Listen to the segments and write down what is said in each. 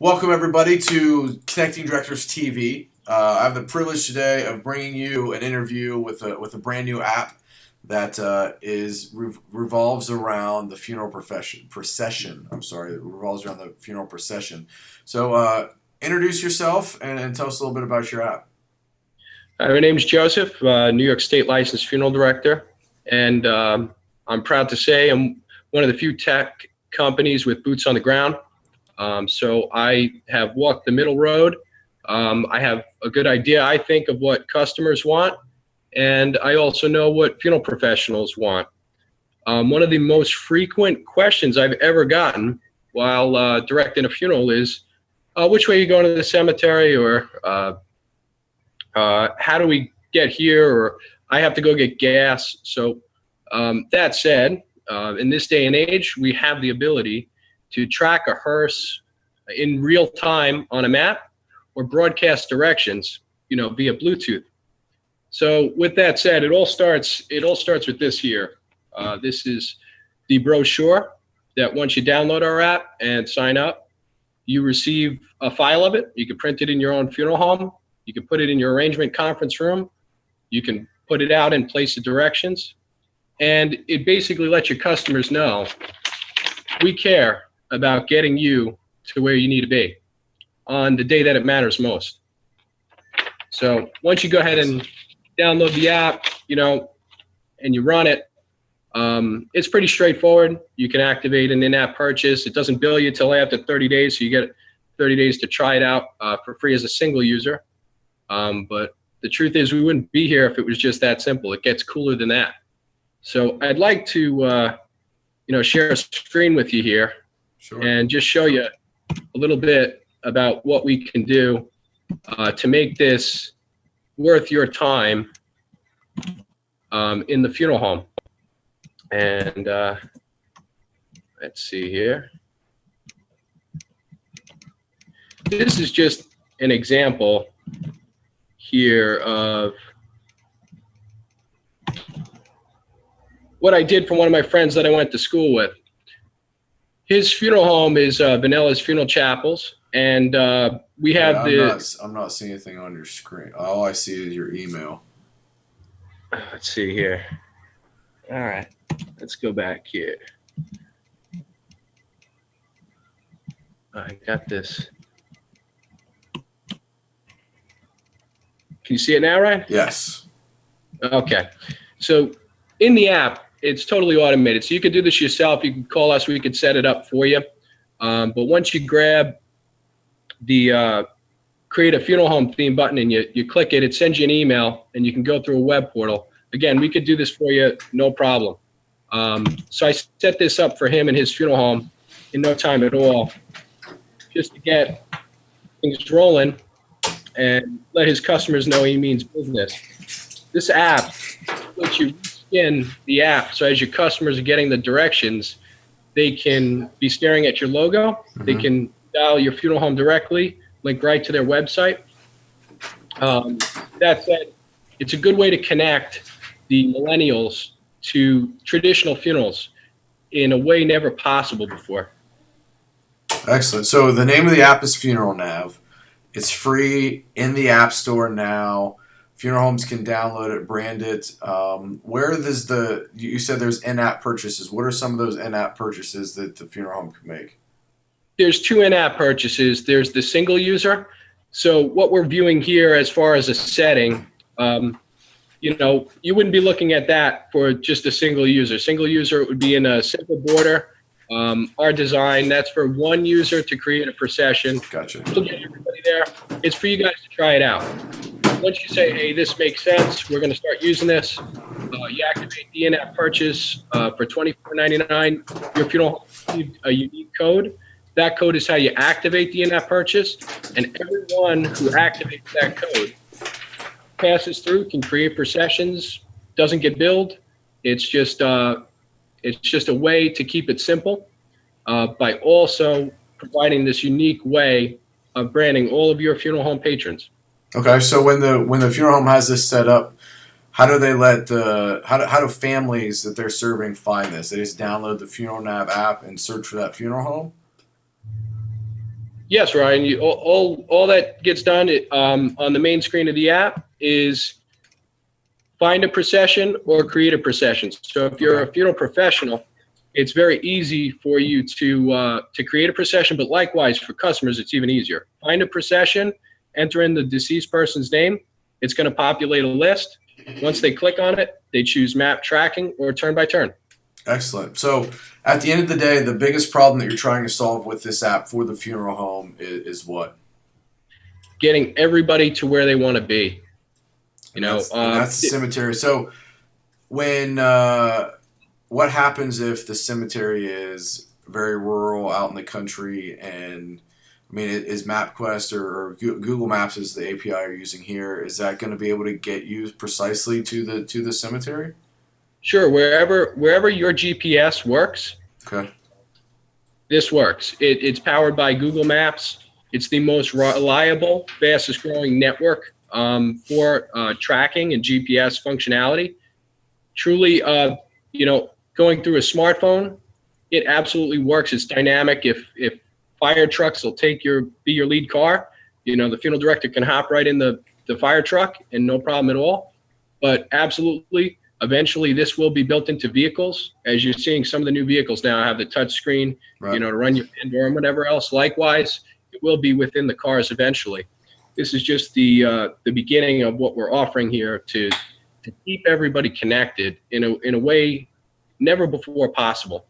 Welcome everybody to Connecting Directors TV. I have the privilege today of bringing you an interview with a brand new app that revolves around the funeral procession. I'm sorry, it revolves around the funeral procession. So introduce yourself and tell us a little bit about your app. Hi, my name is Joseph, New York State licensed funeral director, and I'm proud to say I'm one of the few tech companies with boots on the ground. So I have walked the middle road. I have a good idea, I think, of what customers want, and I also know what funeral professionals want. One of the most frequent questions I've ever gotten while directing a funeral is, which way are you going to the cemetery, or how do we get here, or I have to go get gas. So that said, in this day and age, we have the ability to track a hearse in real time on a map or broadcast directions, via Bluetooth. So with that said, it all starts with this here. This is the brochure that once you download our app and sign up, you receive a file of it. You can print it in your own funeral home. You can put it in your arrangement conference room. You can put it out and place the directions. And it basically lets your customers know we care about getting you to where you need to be on the day that it matters most. So once you go ahead and download the app, and you run it, it's pretty straightforward. You can activate an in-app purchase. It doesn't bill you till after 30 days, so you get 30 days to try it out for free as a single user. But the truth is, we wouldn't be here if it was just that simple. It gets cooler than that. So I'd like to, share a screen with you here. Sure. And just show you a little bit about what we can do to make this worth your time in the funeral home. And let's see here. This is just an example here of what I did for one of my friends that I went to school with. His funeral home is Vanello's Funeral Chapels, and we have I'm not seeing anything on your screen. All I see is your email. Let's see here. All right, let's go back here. I got this. Can you see it now, Ryan? Yes. Okay. So in the app, it's totally automated. So you could do this yourself. You can call us. We could set it up for you. But once you grab the create a funeral home theme button and you click it, it sends you an email and you can go through a web portal. Again, we could do this for you, no problem. So I set this up for him and his funeral home in no time at all, just to get things rolling and let his customers know he means business. This app lets you in the app, so as your customers are getting the directions, they can be staring at your logo. Mm-hmm. They can dial your funeral home directly, link right to their website. That said, it's a good way to connect the millennials to traditional funerals in a way never possible before. Excellent. So the name of the app is FuneralNav. It's free in the App Store now. Funeral homes can download it, brand it. Where does you said there's in-app purchases. What are some of those in-app purchases that the funeral home can make? There's two in-app purchases. There's the single user. So what we're viewing here as far as a setting, you wouldn't be looking at that for just a single user. Single user would be in a simple border. Our design, that's for one user to create a procession. Gotcha. We'll get everybody there. It's for you guys to try it out. Once you say, hey, this makes sense, we're going to start using this, you activate the in-app purchase for $24.99. Your funeral home received a unique code. That code is how you activate the in-app purchase, and everyone who activates that code passes through, can create processions, doesn't get billed. It's just a way to keep it simple by also providing this unique way of branding all of your funeral home patrons. Okay, so when the funeral home has this set up, how do they how do families that they're serving find this? They just download the FuneralNav app and search for that funeral home? Yes, Ryan. All that gets done on the main screen of the app is find a procession or create a procession. So if you're Okay. a funeral professional, it's very easy for you to create a procession. But likewise, for customers, it's even easier. Find a procession, enter in the deceased person's name. It's going to populate a list. Once they click on it, they choose map tracking or turn by turn. Excellent. So at the end of the day, the biggest problem that you're trying to solve with this app for the funeral home is what? Getting everybody to where they want to be. And that's the cemetery. So when what happens if the cemetery is very rural out in the country? And I mean, is MapQuest or Google Maps is the API you're using here? Is that going to be able to get you precisely to the cemetery? Sure, wherever your GPS works, Okay. this works. It's powered by Google Maps. It's the most reliable, fastest growing network for tracking and GPS functionality. Truly, going through a smartphone, it absolutely works. It's dynamic. If fire trucks will be your lead car, the funeral director can hop right in the fire truck and no problem at all. But absolutely, eventually this will be built into vehicles. As you're seeing, some of the new vehicles now have the touch screen, Right. to run your Pandora and whatever else. Likewise, it will be within the cars eventually. This is just the beginning of what we're offering here to keep everybody connected in a way never before possible.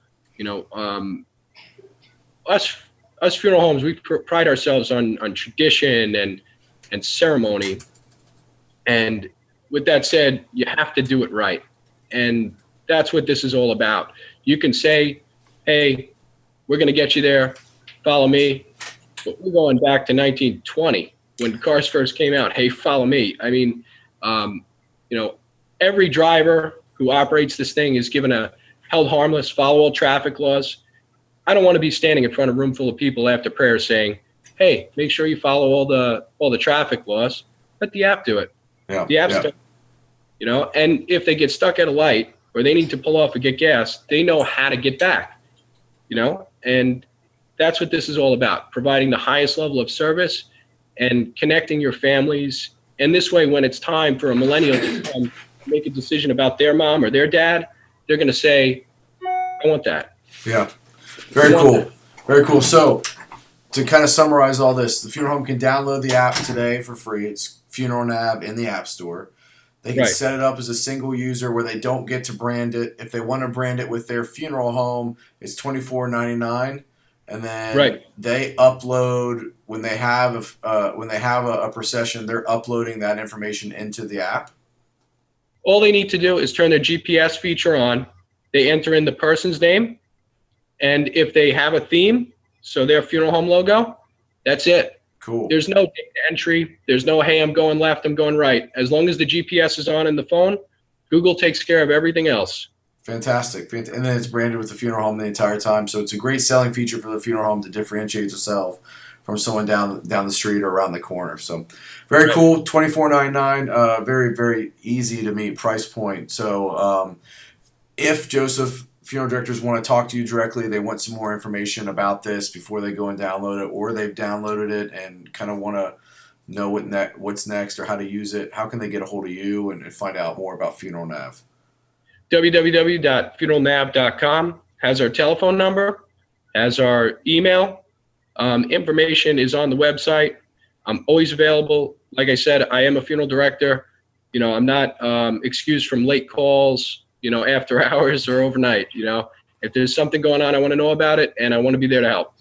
Us funeral homes, we pride ourselves on tradition and ceremony. And with that said, you have to do it right. And that's what this is all about. You can say, hey, we're going to get you there. Follow me. But we're going back to 1920 when cars first came out. Hey, follow me. I mean, every driver who operates this thing is given a held harmless, follow all traffic laws. I don't want to be standing in front of a room full of people after prayer saying, hey, make sure you follow all the traffic laws. Let the app do it. Yeah. The app's Yeah. and if they get stuck at a light or they need to pull off and get gas, they know how to get back, and that's what this is all about, providing the highest level of service and connecting your families. And this way, when it's time for a millennial to make a decision about their mom or their dad, they're going to say, I want that. Yeah. Very cool. Very cool. So to kind of summarize all this, the funeral home can download the app today for free. It's FuneralNav in the App Store. They can set it up as a single user where they don't get to brand it. If they want to brand it with their funeral home, it's $24.99, and then they upload when they have a procession. They're uploading that information into the app. All they need to do is turn their GPS feature on. They enter in the person's name, and if they have a theme, so their funeral home logo, that's it. Cool. There's no data entry. There's no, hey, I'm going left, I'm going right. As long as the GPS is on in the phone, Google takes care of everything else. Fantastic. And then it's branded with the funeral home the entire time. So it's a great selling feature for the funeral home to differentiate yourself from someone down the street or around the corner. So very cool. $24.99. Very, very easy to meet price point. So if Joseph, funeral directors want to talk to you directly, they want some more information about this before they go and download it, or they've downloaded it and kind of want to know what's next or how to use it, how can they get a hold of you and find out more about FuneralNav? www.funeralnav.com has our telephone number, has our email. Information is on the website. I'm always available. Like I said, I am a funeral director. I'm not excused from late calls, after hours or overnight. If there's something going on, I want to know about it, and I want to be there to help.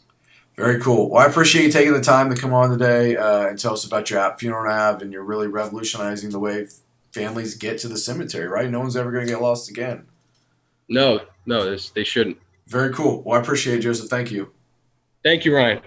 Very cool. Well, I appreciate you taking the time to come on today and tell us about your app, FuneralNav, and you're really revolutionizing the way families get to the cemetery, right? No one's ever going to get lost again. No, they shouldn't. Very cool. Well, I appreciate it, Joseph. Thank you. Thank you, Ryan.